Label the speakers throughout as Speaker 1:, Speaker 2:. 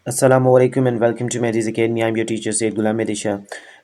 Speaker 1: अस्सलामुअलैकुम and welcome to Mary's academy. I am your teacher Syed Ghulam Disha.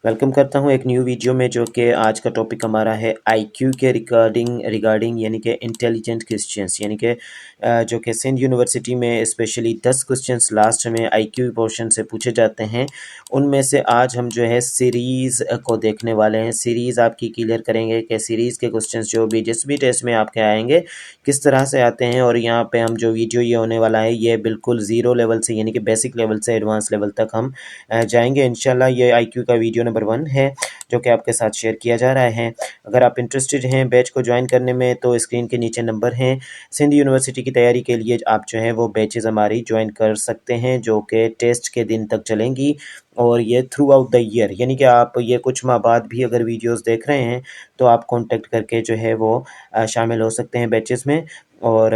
Speaker 1: Welcome करता हूँ एक न्यू वीडियो में, जो कि आज का टॉपिक हमारा है आईक्यू के रिगार्डिंग यानी कि इंटेलिजेंट क्वेश्चंस, यानी कि जो कि सिंध यूनिवर्सिटी में स्पेशली 10 क्वेश्चंस लास्ट में आईक्यू पोर्शन से पूछे जाते हैं। उनमें से आज हम जो है सीरीज़ को देखने वाले हैं। सीरीज़ आपकी क्लियर करेंगे कि सीरीज़ के क्वेश्चंस जो भी जिस भी टेस्ट में आपके आएंगे किस तरह से आते हैं। और यहाँ पे हम जो वीडियो ये होने वाला है ये बिल्कुल ज़ीरो लेवल से यानी कि बेसिक लेवल से एडवांस लेवल तक हम जाएंगे इंशाल्लाह। ये आईक्यू का वीडियो नंबर 1 है जो कि आपके साथ शेयर किया जा रहा है। अगर आप इंटरेस्टेड हैं बैच को ज्वाइन करने में तो स्क्रीन के नीचे नंबर हैं। सिंध यूनिवर्सिटी की तैयारी के लिए आप जो है वो बैचेज़ हमारी ज्वाइन कर सकते हैं जो कि टेस्ट के दिन तक चलेंगी, और ये थ्रू आउट द ईयर, यानी कि आप ये कुछ माह बाद भी अगर वीडियोस देख रहे हैं तो आप कांटेक्ट करके जो है वो शामिल हो सकते हैं बैचेस में। और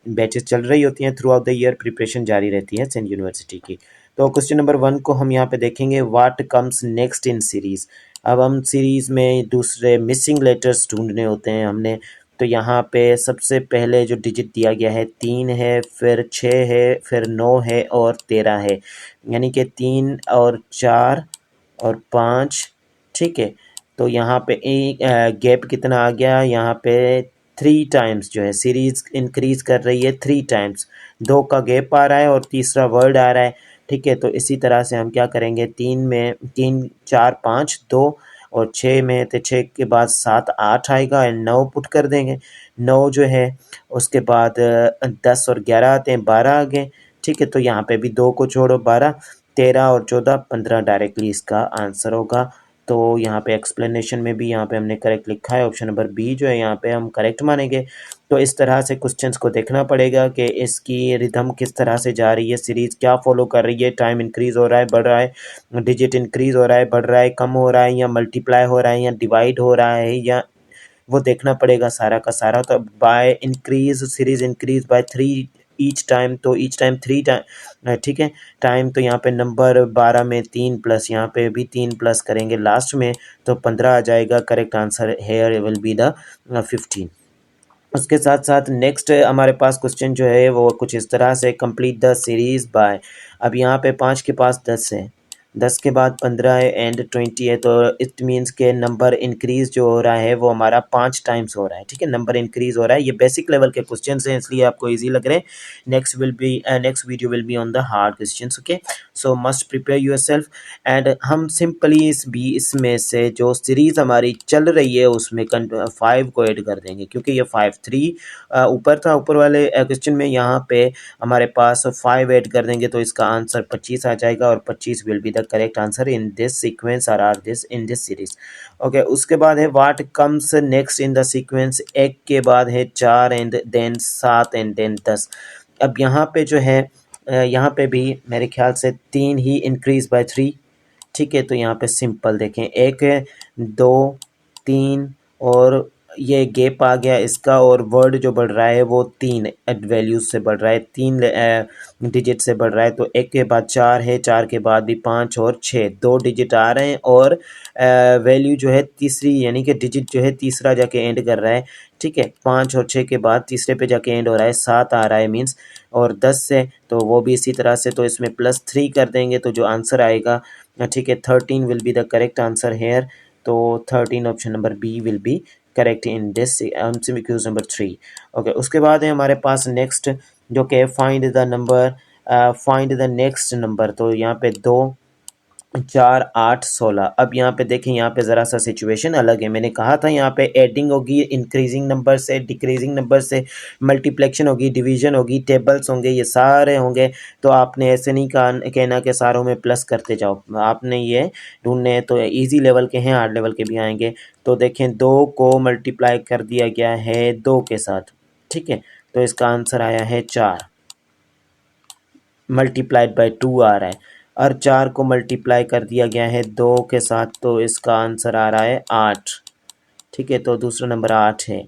Speaker 1: बैचेस चल रही होती हैं through out the year, preparation जारी रहती है सिंध यूनिवर्सिटी की। तो क्वेश्चन नंबर 1 को हम यहाँ पे देखेंगे, what comes next in series. अब हम सीरीज़ में दूसरे मिसिंग लेटर्स ढूंढने होते हैं हमने। तो यहाँ पे सबसे पहले जो डिजिट दिया गया है 3 है, फिर 6 है, फिर 9 है और 13 है, यानी कि 3 और 4 और 5। ठीक है, तो यहाँ पे एक गैप कितना आ गया, यहाँ पे 3 टाइम्स जो है सीरीज इंक्रीज कर रही है, 3 टाइम्स। 2 का गैप आ रहा है और तीसरा वर्ड आ रहा है। ठीक है, तो इसी तरह से हम क्या करेंगे, 3 में 3 4 5 2, और 6 में तो 6 के बाद 7 8 आएगा एंड 9 पुट कर देंगे। 9 जो है उसके बाद 10 और 11 आते हैं, 12 आ गए। ठीक है, तो यहाँ पे भी 2 को छोड़ो, 12, 13 और 14 15 डायरेक्टली इसका आंसर होगा। तो यहाँ पे एक्सप्लेनेशन में भी यहाँ पे हमने करेक्ट लिखा है, ऑप्शन नंबर बी जो है यहाँ पे हम करेक्ट मानेंगे। तो इस तरह से क्वेश्चंस को देखना पड़ेगा कि इसकी रिदम किस तरह से जा रही है, सीरीज क्या फॉलो कर रही है, टाइम इंक्रीज हो रहा है, बढ़ रहा है, डिजिट इंक्रीज हो रहा है, बढ़ रहा है, कम हो रहा है, या मल्टीप्लाई हो रहा है, या डिवाइड हो रहा है, या वो देखना पड़ेगा सारा का सारा। तो by increase, series increase bye 3 each time, तो ईच टाइम 3 टाइम। ठीक है, टाइम तो यहाँ पे नंबर 12 में 3 प्लस, यहाँ पे भी 3 प्लस करेंगे लास्ट में तो 15 आ जाएगा। Correct answer hair will be the 15। उसके साथ साथ नेक्स्ट हमारे पास क्वेश्चन जो है वो कुछ इस तरह से, कंप्लीट द सीरीज बाय। अब यहाँ पे 5 के पास 10 है, 10 के बाद 15 है एंड 20 है, तो इट मीन्स के नंबर इंक्रीज जो हो रहा है वो हमारा 5 टाइम्स हो रहा है। ठीक है, नंबर इंक्रीज हो रहा है। ये बेसिक लेवल के क्वेश्चन हैं इसलिए आपको इजी लग रहे हैं। Next video will be on the hard question. Okay, so must prepare your self. And हम सिंपली इसमें से जो सीरीज हमारी चल रही है उसमें 5 को ऐड कर देंगे, क्योंकि ये 5 3 ऊपर था, ऊपर वाले क्वेश्चन में यहाँ पे हमारे पास 5 ऐड कर देंगे तो इसका आंसर 25 आ जाएगा, और 25 will be the correct answer in this sequence or this in this series. Okay, उसके बाद है what comes next in the sequence. एक के बाद है 4 एंड देन 7 एंड देन 10। अब यहाँ पे जो है यहाँ पे भी मेरे ख्याल से 3 ही इंक्रीज बाय 3। ठीक है, तो यहाँ पे सिंपल देखें, 1 है, 2 3 और ये गैप आ गया इसका, और वर्ड जो बढ़ रहा है वो 3 वैल्यूज से बढ़ रहा है, 3 डिजिट से बढ़ रहा है। तो 1 के बाद 4 है, 4 के बाद भी 5 और 6, 2 डिजिट आ रहे हैं, और वैल्यू जो है तीसरी, यानी कि डिजिट जो है तीसरा जाके एंड कर रहा है। ठीक है, 5 और 6 के बाद तीसरे पे जाके एंड हो रहा है, 7 आ रहा है मीन्स, और 10 से तो वो भी इसी तरह से, तो इसमें +3 कर देंगे तो जो आंसर आएगा, ठीक है, 13 will be the correct answer here. तो 13 option number B will be correct in this MCQs number 3। Okay, उसके बाद है हमारे पास नेक्स्ट जो कि find the number, find the next number. तो यहाँ पे 2 4 8 16। अब यहाँ पे देखें, यहाँ पे ज़रा सा सिचुएशन अलग है। मैंने कहा था यहाँ पे एडिंग होगी इंक्रीजिंग नंबर से, डिक्रीजिंग नंबर से, मल्टीप्लेक्शन होगी, डिवीजन होगी, टेबल्स होंगे, ये सारे होंगे। तो आपने ऐसे नहीं कहना कि सारों में प्लस करते जाओ, आपने ये ढूंढने हैं। तो इजी लेवल के हैं, हार्ड लेवल के भी आएंगे। तो देखें, 2 को मल्टीप्लाई कर दिया गया है 2 के साथ। ठीक है, तो इसका आंसर आया है 4, मल्टीप्लाइड बाय 2 आ रहा है। और 4 को मल्टीप्लाई कर दिया गया है 2 के साथ, तो इसका आंसर आ रहा है 8। ठीक है, तो दूसरा नंबर 8 है।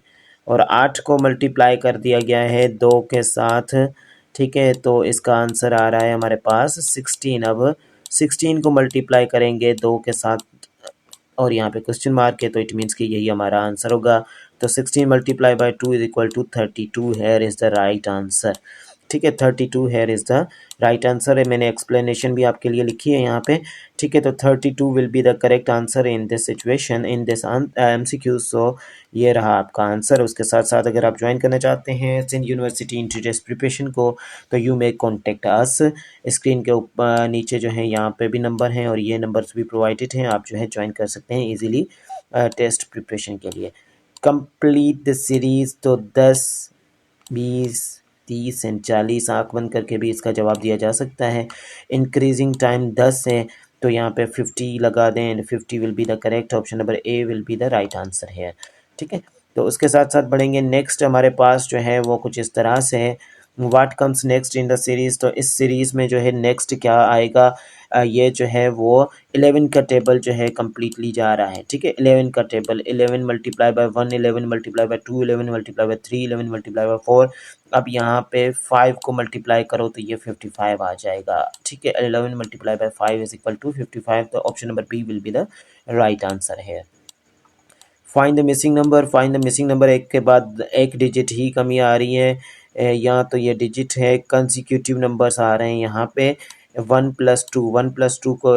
Speaker 1: और 8 को मल्टीप्लाई कर दिया गया है 2 के साथ। ठीक है, तो इसका आंसर आ रहा है हमारे पास 16। अब 16 को मल्टीप्लाई करेंगे 2 के साथ, और यहाँ पे क्वेश्चन मार्क है, तो इट मीन्स कि यही हमारा आंसर होगा। तो 16 multiply by 2 is equal to 32, here is the right answer. ठीक है, 32 here is the right answer है। मैंने एक्सप्लेनेशन भी आपके लिए लिखी है यहाँ पे। ठीक है, तो 32 will be the correct answer in this situation, in this MCQ। सो ये रहा आपका आंसर। उसके साथ साथ अगर आप ज्वाइन करना चाहते हैं Sindh university entry test preparation को, तो you may contact us. Screen के ऊपर नीचे जो है यहाँ पे भी नंबर हैं और ये नंबर्स भी प्रोवाइडेड हैं, आप जो है ज्वाइन कर सकते हैं ईजिली टेस्ट प्रिपरेशन के लिए। कंप्लीट द सीरीज, तो 10, 20, 30 एंड 40 आँख बंद करके भी इसका जवाब दिया जा सकता है। इंक्रीजिंग टाइम 10 है, तो यहाँ पे 50 लगा दें and 50 will be the correct option. Number A will be the right answer है। ठीक है, तो उसके साथ साथ बढ़ेंगे। नेक्स्ट हमारे पास जो है वो कुछ इस तरह से है, what comes next in the series. तो इस सीरीज़ में जो है नेक्स्ट क्या आएगा, ये जो है वो 11 का टेबल जो है कम्प्लीटली जा रहा है। ठीक है, 11 का table, 11 multiply by 1, 11 multiply by 2, 11 multiply by 3, 11 multiply bye 4। अब यहाँ पे 5 को मल्टीप्लाई करो तो ये 55 आ जाएगा। ठीक है, 11 multiply by 5 is equal to 55। तो option number B will be the right answer है। Find the missing number, find the missing number, एक के बाद एक डिजिट ही कमी आ रही है। यहाँ तो ये डिजिट है, कंसिक्यूटिव नंबर्स आ रहे हैं यहाँ पे। 1+2, 1+2 को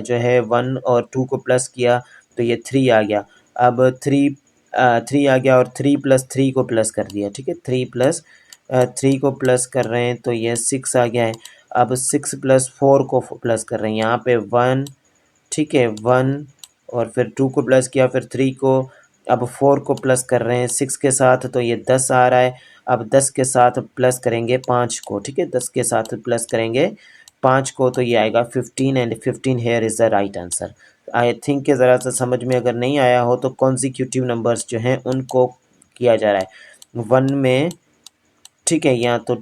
Speaker 1: जो है 1 और 2 को प्लस किया तो ये 3 आ गया। अब 3 आ गया और 3+3 को प्लस कर दिया। ठीक है, 3+3 को प्लस कर रहे हैं तो ये 6 आ गया है। अब 6+4 को प्लस कर रहे हैं, यहाँ पे 1। ठीक है, 1 और फिर 2 को प्लस किया, फिर 3 को, अब 4 को प्लस कर रहे हैं 6 के साथ तो ये 10 आ रहा है। अब 10 के साथ प्लस करेंगे 5 को। ठीक है, 10 के साथ प्लस करेंगे 5 को तो ये आएगा 15 and 15 hair is the right answer. I think कि ज़रा सा समझ में अगर नहीं आया हो तो कॉन्सिक्यूटिव नंबर्स जो हैं उनको किया जा रहा है 1 में। ठीक है, यहाँ तो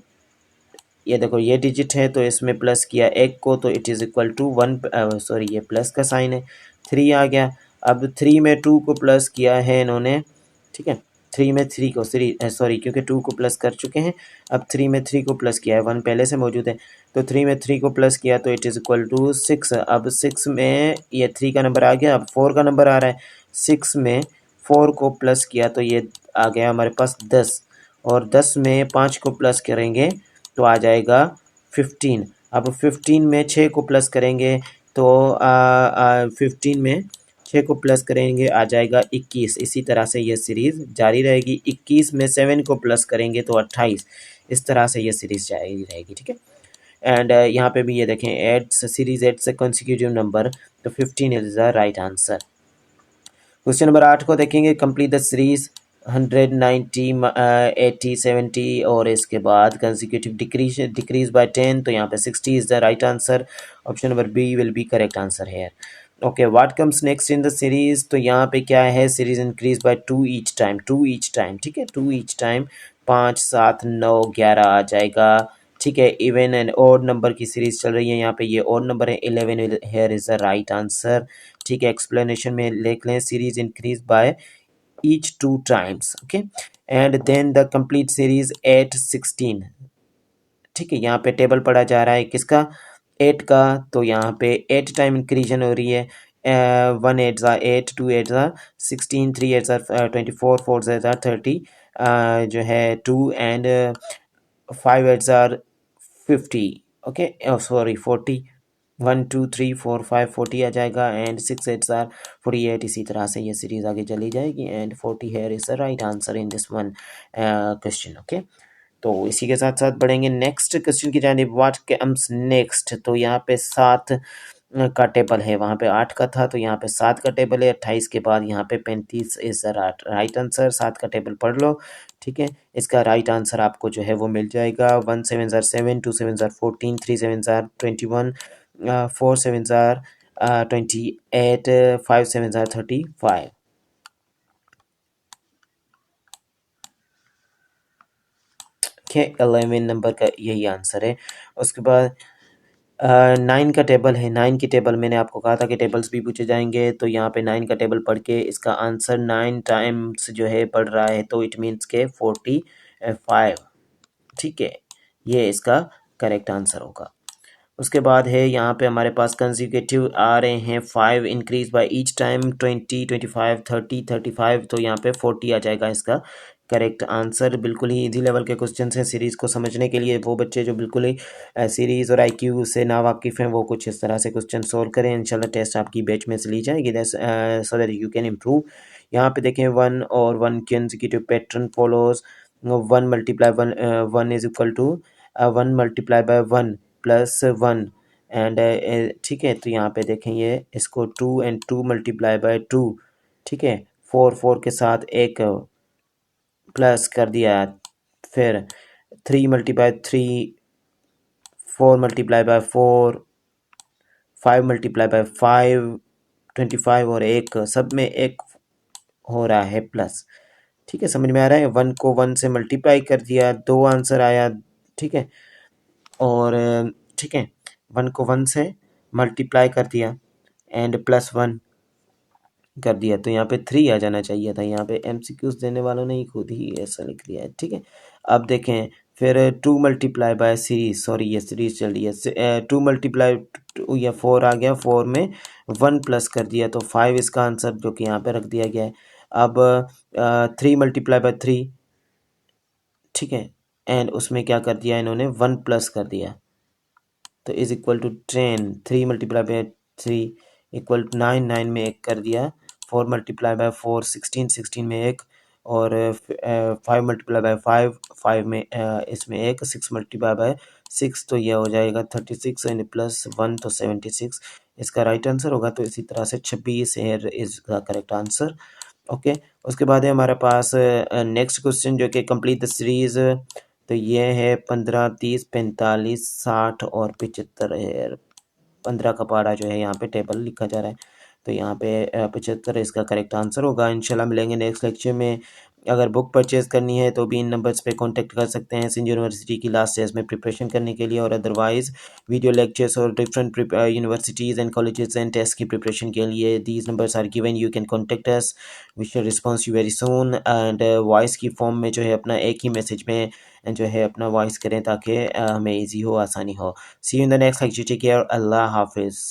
Speaker 1: ये देखो ये डिजिट है तो इसमें प्लस किया एक को तो it is equal to 1, sorry ये प्लस का साइन है, 3 आ गया। अब 3 में 2 को प्लस किया है इन्होंने। ठीक है, 3 में 3 को सॉरी क्योंकि 2 को प्लस कर चुके हैं। अब 3 में 3 को प्लस किया है, 1 पहले से मौजूद है तो 3 में 3 को प्लस किया तो इट इज़ इक्वल टू 6। अब 6 में ये 3 का नंबर आ गया, अब 4 का नंबर आ रहा है। 6 में 4 को प्लस किया तो ये आ गया हमारे पास 10 और 10 में 5 को प्लस करेंगे तो आ जाएगा 15। अब 15 में 6 को प्लस करेंगे तो 15 में 6 को प्लस करेंगे आ जाएगा 21। इसी तरह से ये सीरीज़ जारी रहेगी। 21 में 7 को प्लस करेंगे तो 28। इस तरह से ये सीरीज़ जारी रहेगी। ठीक है, एंड यहाँ पे भी ये देखें, adds series adds consecutive number, तो 15 is the right answer. Question number 8 को देखेंगे, कंप्लीट द सीरीज 100, 90, 80, 70 और इसके बाद कंसिक्यूटिव डिक्रीज बाय 10, तो यहाँ पे 60 is the right answer. Option number B will be correct answer है। Okay, what comes next in the series, तो यहाँ पे क्या है, series increase by 2 each time, 2 each time. ठीक है, 2 ईच टाइम, 5, 7, 9, 11 आ जाएगा। ठीक है, इवन एंड ऑड नंबर की सीरीज चल रही है, यहाँ पे ये ऑड नंबर है 11 hair is the right answer. ठीक है, एक्सप्लेनेशन में लिख लें, series increase bye each 2 times, okay, and then the complete series at 16। ठीक है, यहाँ पे टेबल पढ़ा जा रहा है किसका, 8 का, तो यहाँ पे 8 टाइम इंक्रीजन हो रही है। 1 8 ज़ा 8, 2 8 ज़ा 16, 3 8 ज़ा 24, 4 ज़ा 30, जो है 2 एंड 5 8 ज़ा 50। ओके, सॉरी 40, 1 2 3 4 5 40 आ जाएगा एंड 6 8 आर 48। इसी तरह से ये सीरीज आगे चली जाएगी and 40 hair is the right answer in this one question. Okay, तो इसी के साथ साथ बढ़ेंगे नेक्स्ट क्वेश्चन की जानिब, व्हाट कम्स नेक्स्ट। तो यहाँ पे 7 का टेबल है, वहाँ पे 8 का था तो यहाँ पे 7 का टेबल है। 28 के बाद यहाँ पे 35 इज द राइट आंसर। 7 का टेबल पढ़ लो। ठीक है, इसका राइट आंसर आपको जो है वो मिल जाएगा। 1 7 ज़ार 7, 2 7 ज़ार 14, 3 7 ज़ार 21, 4 7 ज़ार 28, 5 7 ज़ार 35। ठीक है, 11 नंबर का यही आंसर है। उसके बाद 9 का टेबल है। 9 की टेबल मैंने आपको कहा था कि टेबल्स भी पूछे जाएंगे, तो यहाँ पे 9 का टेबल पढ़ के इसका आंसर 9 टाइम्स जो है पढ़ रहा है तो इट मीन्स के 45। ठीक है, ये इसका करेक्ट आंसर होगा। उसके बाद है यहाँ पे हमारे पास कंसेक्यूटिव आ रहे हैं 5 इंक्रीज बाय ईच टाइम 20 25 30 35, तो यहाँ पे 40 आ जाएगा इसका करेक्ट आंसर। बिल्कुल ही इजी लेवल के क्वेश्चन हैं सीरीज़ को समझने के लिए। वो बच्चे जो बिल्कुल ही सीरीज़ और आईक्यू से ना वाकिफ़ हैं वो कुछ इस तरह से क्वेश्चन सोल्व करें, इंशाल्लाह टेस्ट आपकी बैच में से ली जाएगी so that you can improve. यहाँ पे देखें 1 और 1 consecutive pattern follows 1 multiply 1 1 is equal to 1 multiply by 1 plus 1 and ठीक है। तो यहाँ पे देखें ये इसको 2 एंड 2 मल्टीप्लाई बाय 2, ठीक है, 4 4 के साथ एक प्लस कर दिया, फिर 3 multiply 3, 4 multiply by 4, 5 multiply by 5, 25 और एक सब में एक हो रहा है प्लस। ठीक है, समझ में आ रहा है। 1 को 1 से मल्टीप्लाई कर दिया, 2 आंसर आया, ठीक है। और ठीक है, 1 को 1 से मल्टीप्लाई कर दिया एंड प्लस 1 कर दिया, तो यहाँ पे 3 आ जाना चाहिए था। यहाँ पे एमसीक्यूज देने वालों ने ही खुद ही ऐसा लिख लिया है, ठीक है। अब देखें फिर 2 मल्टीप्लाई बाय सीरीज, सॉरी ये सीरीज चल रही है, 2 मल्टीप्लाई या 4 आ गया, 4 में 1 प्लस कर दिया तो 5 इसका आंसर जो कि यहाँ पे रख दिया गया है। अब 3 मल्टीप्लाई बाय 3, ठीक है, एंड उसमें क्या कर दिया इन्होंने 1 प्लस कर दिया, तो is equal to 10, 3 multiply by 3 equal to 9, 9 में एक कर दिया, 4 मल्टीप्लाई बाय 4 16, 16 में एक, और 5 मल्टीप्लाई बाय 5 5 में इसमें एक, 6 मल्टीप्लाई बाय 6 तो ये हो जाएगा 36 एंड प्लस 1 तो 76 इसका राइट आंसर होगा। तो इसी तरह से 26 hair is the correct answer. Okay, उसके बाद है हमारे पास नेक्स्ट क्वेश्चन जो कि कंप्लीट द सीरीज, तो ये है 15 30 45 60 और 75 है। 15 का पारा जो है यहाँ पे टेबल लिखा जा रहा है, तो यहाँ पे 75 इसका करेक्ट आंसर होगा। इंशाल्लाह मिलेंगे नेक्स्ट लेक्चर में। अगर बुक परचेज़ करनी है तो भी इन नंबर्स पे कांटेक्ट कर सकते हैं सिंध यूनिवर्सिटी की लास्ट स्टेज में प्रिपरेशन करने के लिए, और अदरवाइज़ वीडियो लेक्चर्स और different universities and colleges and test की प्रिपरेशन के लिए these numbers are given, you can contact us, we shall response you very soon. And voice की फॉर्म में जो है अपना एक ही मैसेज में जो है अपना वॉइस करें ताकि हमें ईजी हो, आसानी हो। See you in the next lecture, take care, अल्लाह हाफिज़।